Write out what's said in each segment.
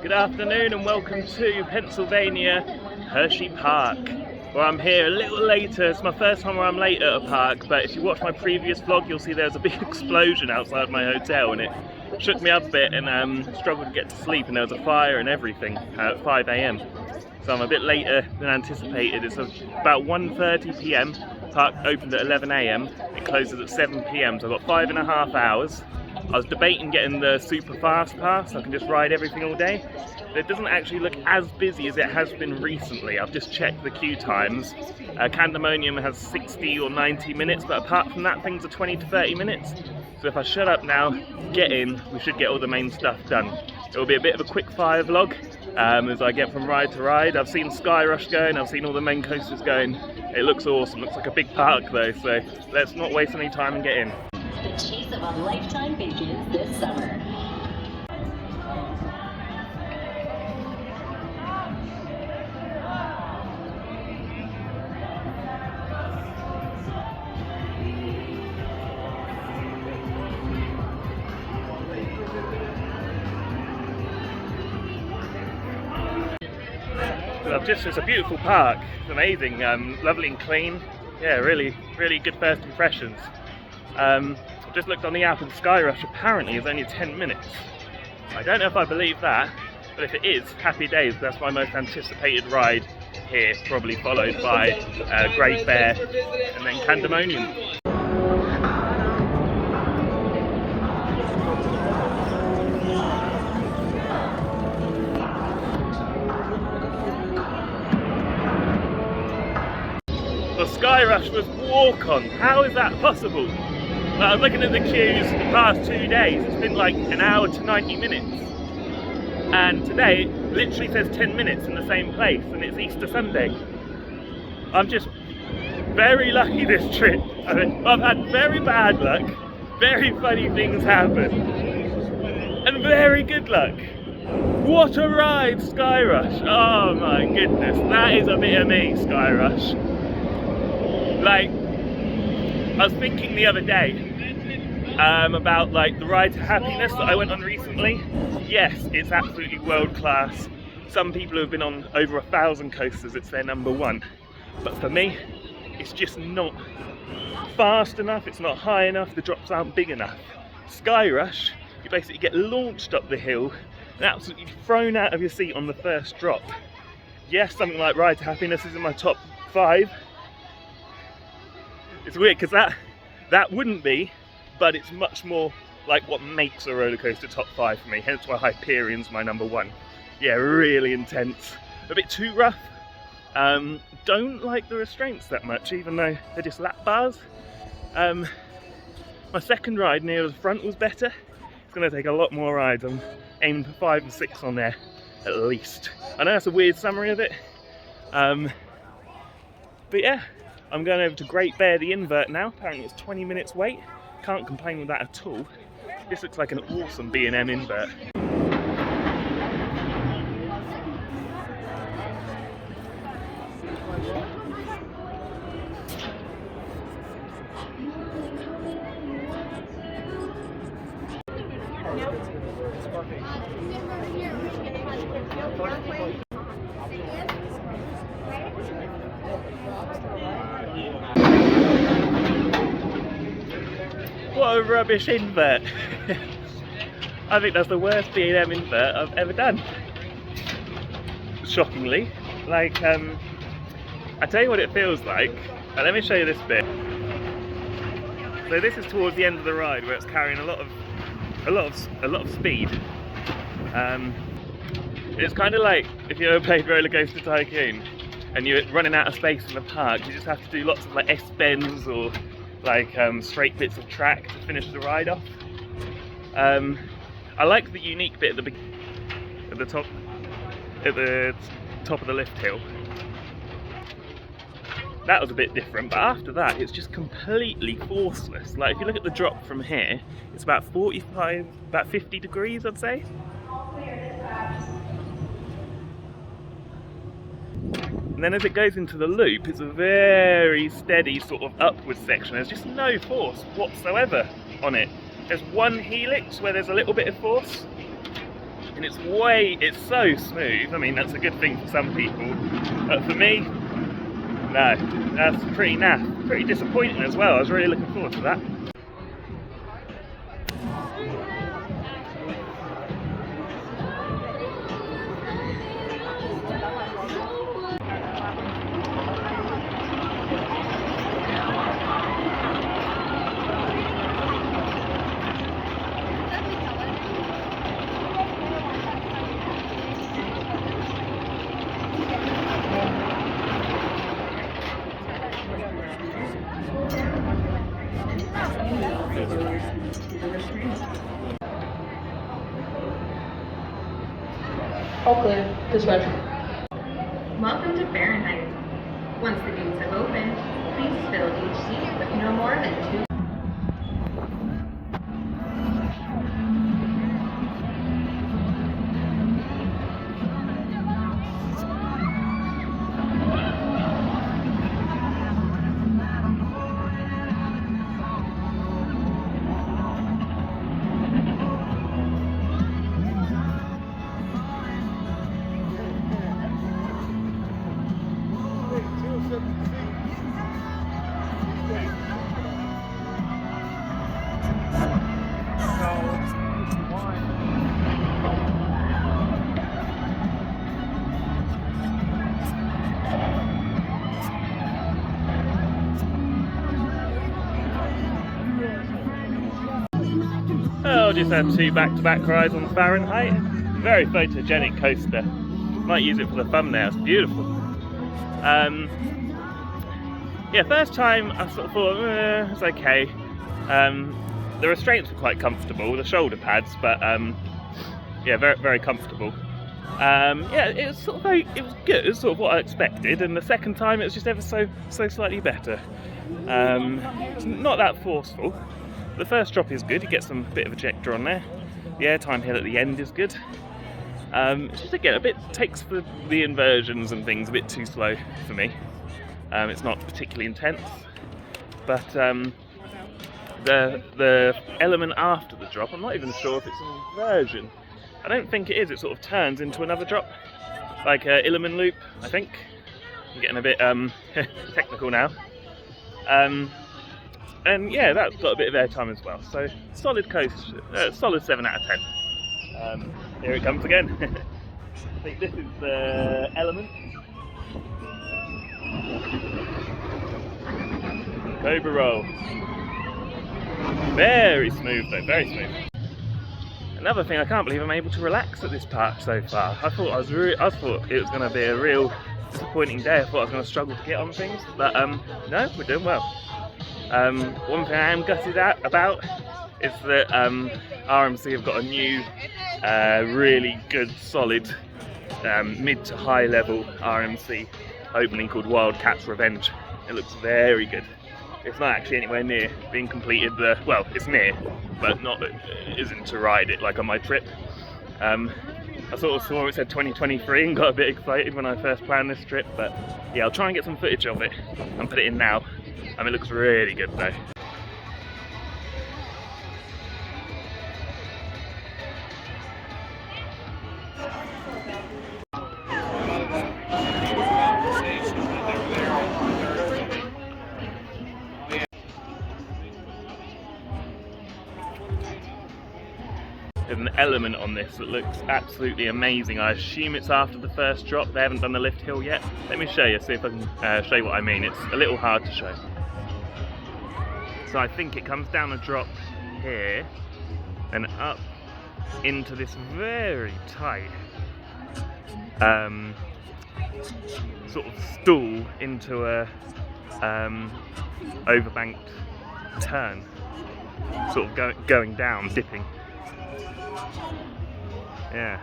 Good afternoon and welcome to Pennsylvania, Hershey Park, where I'm here a little later. It's my first time where I'm late at a park, but if you watch my previous vlog you'll see there's a big explosion outside my hotel and it shook me up a bit and struggled to get to sleep, and there was a fire and everything at 5 AM. So I'm a bit later than anticipated. It's about 1:30 PM, park opened at 11 AM, it closes at 7 PM, so I've got 5.5 hours. I was debating getting the super fast pass, so I can just ride everything all day. But it doesn't actually look as busy as it has been recently. I've just checked the queue times. Candemonium has 60 or 90 minutes, but apart from that, things are 20 to 30 minutes. So if I shut up now, get in, we should get all the main stuff done. It will be a bit of a quick fire vlog as I get from ride to ride. I've seen Sky Rush going, I've seen all the main coasters going. It looks awesome, looks like a big park though, so let's not waste any time and get in. The chase of a lifetime begins this summer. It's a beautiful park, it's amazing, lovely and clean. Yeah, really good first impressions. I've just looked on the app and Sky Rush apparently is only 10 minutes. I don't know if I believe that, but if it is, happy days. That's my most anticipated ride here, probably followed by Great Bear and then Candemonium. Well, Sky Rush was walk-on. How is that possible? Well, I was looking at the queues the past 2 days. It's been like an hour to 90 minutes. And today, it literally says 10 minutes in the same place, and it's Easter Sunday. I'm just very lucky this trip. I mean, I've had very bad luck, very funny things happen, and very good luck. What a ride, Sky Rush. Oh my goodness, that is a bit of me, Sky Rush. Like, I was thinking the other day about like the Ride to Happiness that I went on recently. Yes, it's absolutely world class. Some people who have been on over 1,000 coasters, it's their number one. But for me, it's just not fast enough, it's not high enough, the drops aren't big enough. Sky Rush, you basically get launched up the hill and absolutely thrown out of your seat on the first drop. Yes, something like Ride to Happiness is in my top 5. It's weird because that wouldn't be, but it's much more like what makes a roller coaster top 5 for me, hence why Hyperion's my number 1. Yeah, really intense, a bit too rough. Don't like the restraints that much, even though they're just lap bars. My second ride near the front was better. It's going to take a lot more rides. I'm aiming for 5 and 6 on there at least. I know that's a weird summary of it, but yeah. I'm going over to Great Bear, the invert now. Apparently it's 20 minutes wait. Can't complain with that at all. This looks like an awesome B&M invert. What a rubbish invert. I think that's the worst B&M invert I've ever done. Shockingly. Like, I tell you what it feels like. Let me show you this bit. So this is towards the end of the ride where it's carrying a lot of speed. It's kind of like if you ever played Roller Coaster Tycoon and you're running out of space in the park, you just have to do lots of like S-bends or like straight bits of track to finish the ride off. I like the unique bit at the top of the lift hill. That was a bit different, but after that it's just completely forceless. Like if you look at the drop from here, it's about 50 degrees I'd say. And then as it goes into the loop, it's a very steady sort of upward section. There's just no force whatsoever on it. There's one helix where there's a little bit of force. and it's so smooth. I mean, that's a good thing for some people, but for me, no, that's pretty naff. Pretty disappointing as well. I was really looking forward to that. All clear. Dispatch. Welcome to Fahrenheit. Once the gates have opened, please fill each seat with no more than 2. Oh, just had 2 back-to-back rides on Fahrenheit. Very photogenic coaster. Might use it for the thumbnail. It's beautiful. Yeah, first time I sort of thought it's okay. The restraints were quite comfortable, the shoulder pads, but yeah, very, very comfortable. Yeah, it was sort of it was good. It was sort of what I expected. And the second time, it was just ever so slightly better. It's not that forceful. The first drop is good. You get some bit of ejector on there. The airtime hill at the end is good. It's just again takes the inversions and things a bit too slow for me. It's not particularly intense, but the element after the drop, I'm not even sure if it's an inversion. I don't think it is. It sort of turns into another drop, like a Illiman loop, I think. I'm getting a bit technical now. And yeah, that's got a bit of airtime as well. So solid coast, solid 7 out of 10. Here it comes again. I think this is the element. Cobra roll. Very smooth though, very smooth. Another thing, I can't believe I'm able to relax at this park so far. I thought it was going to be a real disappointing day. I thought I was going to struggle to get on things, but no, we're doing well. One thing I am gutted about is that RMC have got a new, really good, solid, mid to high level RMC opening called Wildcat's Revenge. It looks very good. It's not actually anywhere near being completed. Well, it's near, but it isn't to ride it like on my trip. I sort of saw it said 2023 and got a bit excited when I first planned this trip, but yeah, I'll try and get some footage of it and put it in now. It looks really good though. There's an element on this that looks absolutely amazing. I assume it's after the first drop. They haven't done the lift hill yet. Let me show you, see if I can show you what I mean. It's a little hard to show. So I think it comes down a drop here and up into this very tight sort of stool into a overbanked turn, sort of going down, dipping. Yeah.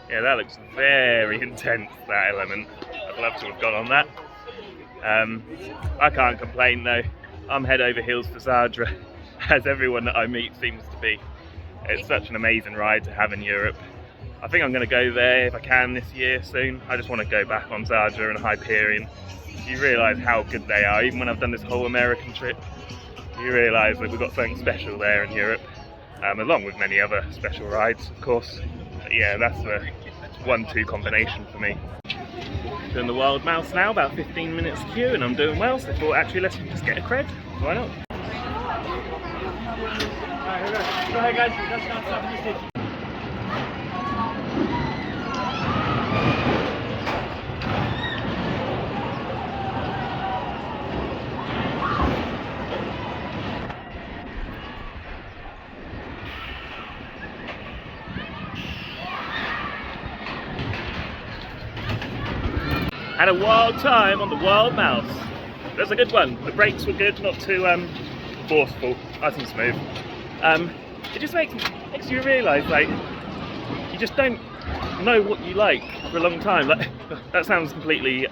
Yeah, that looks very intense, that element. I'd love to have gone on that. I can't complain though. I'm head over heels for Zadra, as everyone that I meet seems to be. It's such an amazing ride to have in Europe. I think I'm going to go there if I can this year soon. I just want to go back on Zadra and Hyperion. you realise how good they are. Even when I've done this whole American trip, you realise that we've got something special there in Europe, along with many other special rides, of course. But yeah, that's the 1-2 combination for me. Doing the Wild Mouse now, about 15 minutes queue, and I'm doing well, so I thought actually let's just get a cred. Why not? Alright, here we go. Go ahead guys, that's not stopping this station. Had a wild time on the Wild Mouse. That's a good one. The brakes were good, not too forceful, nice and smooth. It just makes you realise, like, you just don't know what you like for a long time. Like, that sounds completely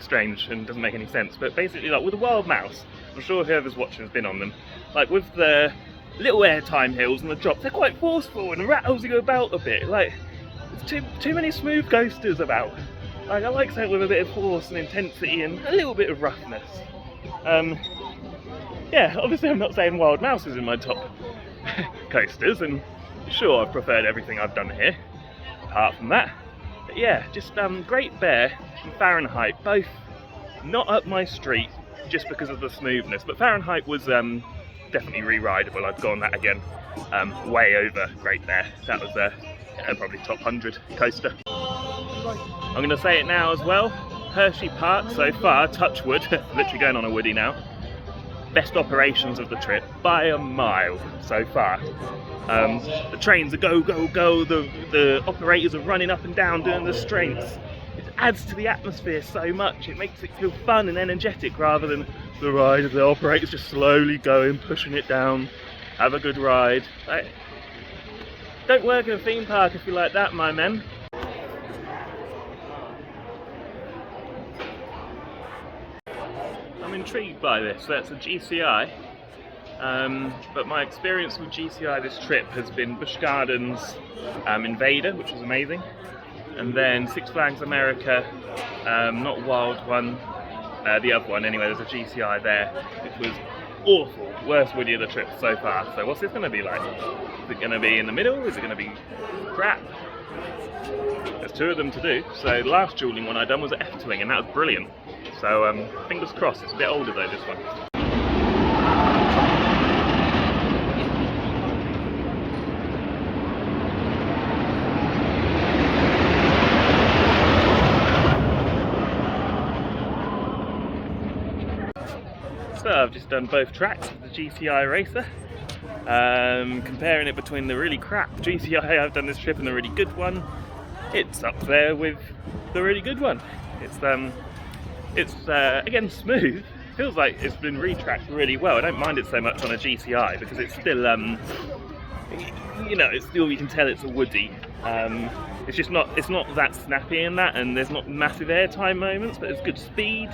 strange and doesn't make any sense, but basically, like with the Wild Mouse, I'm sure whoever's watching has been on them. Like with the little airtime hills and the drops, they're quite forceful and rattles you about a bit. Like, there's too many smooth coasters about. Like, I like something with a bit of force and intensity and a little bit of roughness. Yeah, obviously I'm not saying Wild Mouse is in my top coasters, and sure I've preferred everything I've done here, apart from that. But yeah, just Great Bear and Fahrenheit, both not up my street just because of the smoothness, but Fahrenheit was definitely re-rideable. I'd go on that again, way over Great Bear. That was probably top 100 coaster. I'm going to say it now as well, Hershey Park so far, touch wood, literally going on a woody now, best operations of the trip by a mile so far. The trains are go, go, go, the operators are running up and down doing the strengths. It adds to the atmosphere so much, it makes it feel fun and energetic rather than the ride of the operators just slowly going, pushing it down, have a good ride. Like, don't work in a theme park if you like that, my men. I'm intrigued by this. That's a GCI, but my experience with GCI this trip has been Busch Gardens Invader, which was amazing, and then Six Flags America, not Wild one, the other one anyway, there's a GCI there, which was awful, worst woody of the trip so far. So what's this going to be like? Is it going to be in the middle? Is it going to be crap? There's 2 of them to do. So the last dueling one I done was at Efteling, and that was brilliant. So fingers crossed. It's a bit older though, this one. So I've just done both tracks of the GCI Racer, comparing it between the really crap GCI I've done this trip and the really good one. It's up there with the really good one. It's again smooth. Feels like it's been retracked really well. I don't mind it so much on a GCI because it's still, you know, it's still, you can tell it's a woody. It's just not, it's not that snappy in that, and there's not massive airtime moments, but it's good speed.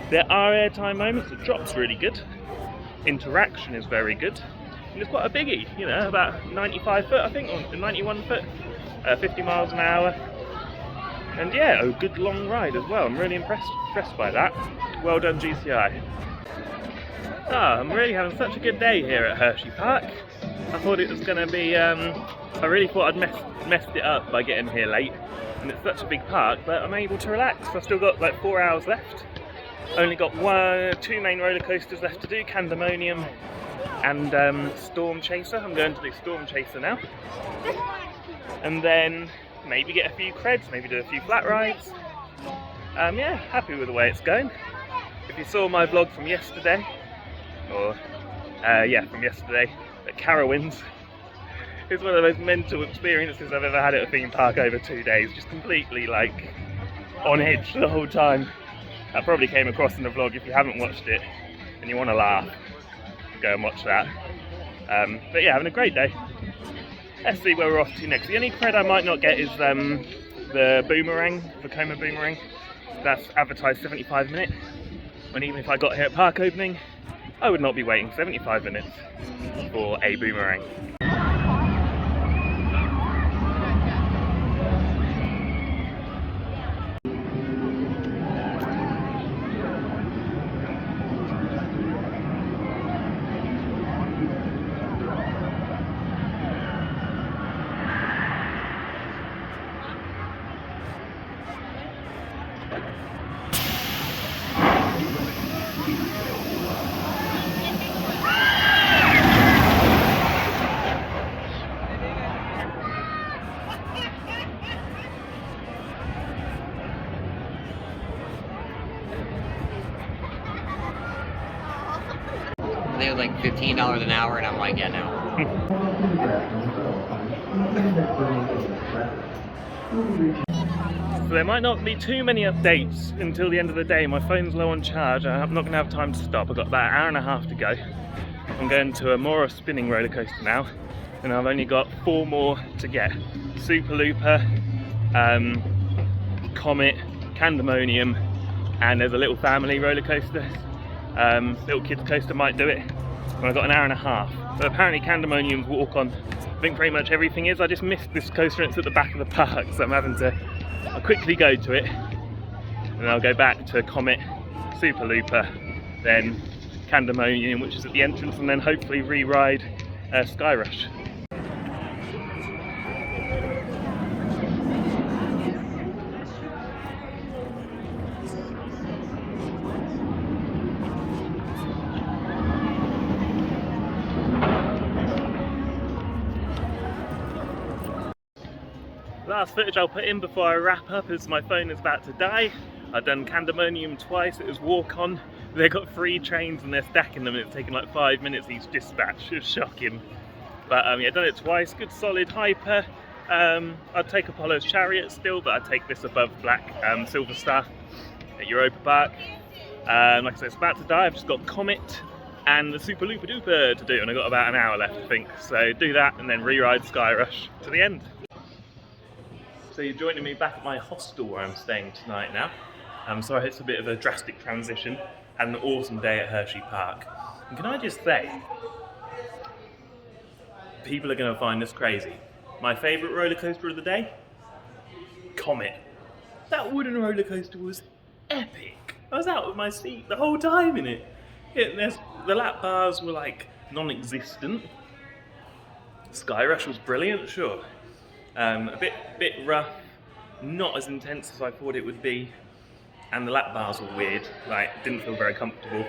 There are airtime moments. The drop's really good. Interaction is very good. And it's quite a biggie, you know, about 95 foot, I think, or 91 foot, 50 miles an hour. And yeah, a good long ride as well. I'm really impressed by that. Well done, GCI. I'm really having such a good day here at Hershey Park. I thought it was going to be, I really thought I'd messed it up by getting here late. And it's such a big park, but I'm able to relax. I've still got like 4 hours left. Only got 2 main roller coasters left to do, Candemonium and Storm Chaser. I'm going to do Storm Chaser now. And then maybe get a few creds, maybe do a few flat rides. Yeah, happy with the way it's going. If you saw my vlog from yesterday, or from yesterday at Carowinds, it's one of the most mental experiences I've ever had at a theme park over 2 days. Just completely like on edge the whole time. That probably came across in the vlog. If you haven't watched it and you want to laugh, go and watch that. But yeah, having a great day. Let's see where we're off to next. The only cred I might not get is the boomerang, the Coma boomerang. That's advertised 75 minutes. When even if I got here at park opening, I would not be waiting 75 minutes for a boomerang. and they were like $15 an hour, and I'm like, yeah, no. So there might not be too many updates until the end of the day. My phone's low on charge. I'm not going to have time to stop. I've got about an hour and a half to go. I'm going to a more spinning roller coaster now, and I've only got 4 more to get. Super Looper, Comet, Candemonium, and there's a little family roller coaster. Little kids coaster might do it. And I've got an hour and a half. But apparently Candemonium's walk on. I think pretty much everything is. I just missed this coaster and it's at the back of the park, so I'm having to quickly go to it. And I'll go back to Comet, Super Looper, then Candemonium, which is at the entrance, and then hopefully re-ride Sky Rush. Last footage I'll put in before I wrap up is my phone is about to die. I've done Candemonium twice, it was walk on. They've got 3 trains and they're stacking them and it's taken like 5 minutes each dispatch. It was shocking. But yeah, I've done it twice, good solid hyper. I'd take Apollo's Chariot still, but I'd take this above Black Silver Star at Europa Park. Like I said, it's about to die. I've just got Comet and the Super Looper Duper to do, and I've got about an hour left, I think. So do that and then re-ride Sky Rush to the end. So you're joining me back at my hostel where I'm staying tonight now. Sorry, it's a bit of a drastic transition. Had an awesome day at Hershey Park. And can I just say, people are going to find this crazy. My favourite roller coaster of the day? Comet. That wooden roller coaster was epic. I was out of my seat the whole time in it. The lap bars were like non-existent. Sky Rush was brilliant, sure. A bit rough, not as intense as I thought it would be, and the lap bars were weird, like didn't feel very comfortable.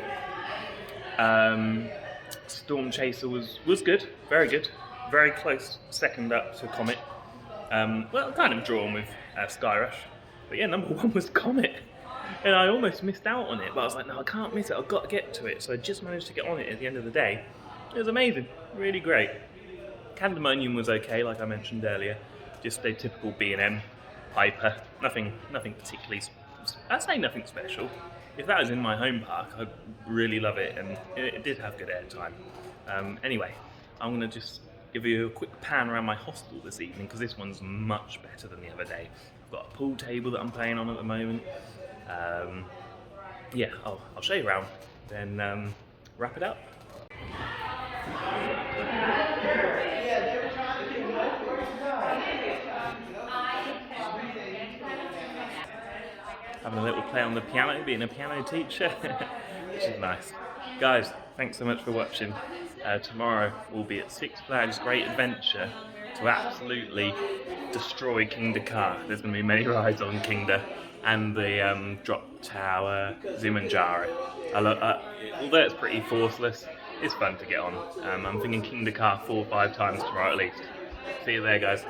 Storm Chaser was good, very good, very close second up to Comet. Well, kind of drawn with Sky Rush, but yeah, number 1 was Comet, and I almost missed out on it, but I was like, no, I can't miss it, I've got to get to it, so I just managed to get on it at the end of the day. It was amazing, really great. Candemonium was okay, like I mentioned earlier. Just a typical B&M hyper, nothing particularly, I'd say nothing special. If that was in my home park, I'd really love it, and it did have good airtime. Anyway, I'm going to just give you a quick pan around my hostel this evening, because this one's much better than the other day. I've got a pool table that I'm playing on at the moment. Yeah, I'll show you around, then wrap it up. Having a little play on the piano, being a piano teacher, which is nice. Guys, thanks so much for watching. Tomorrow we'll be at Six Flags Great Adventure to absolutely destroy Kingda Car. There's going to be many rides on Kingda, and the Drop Tower, Zimanjaro. Although it's pretty forceless, it's fun to get on. I'm thinking Kingda Car 4 or 5 times tomorrow at least. See you there, guys.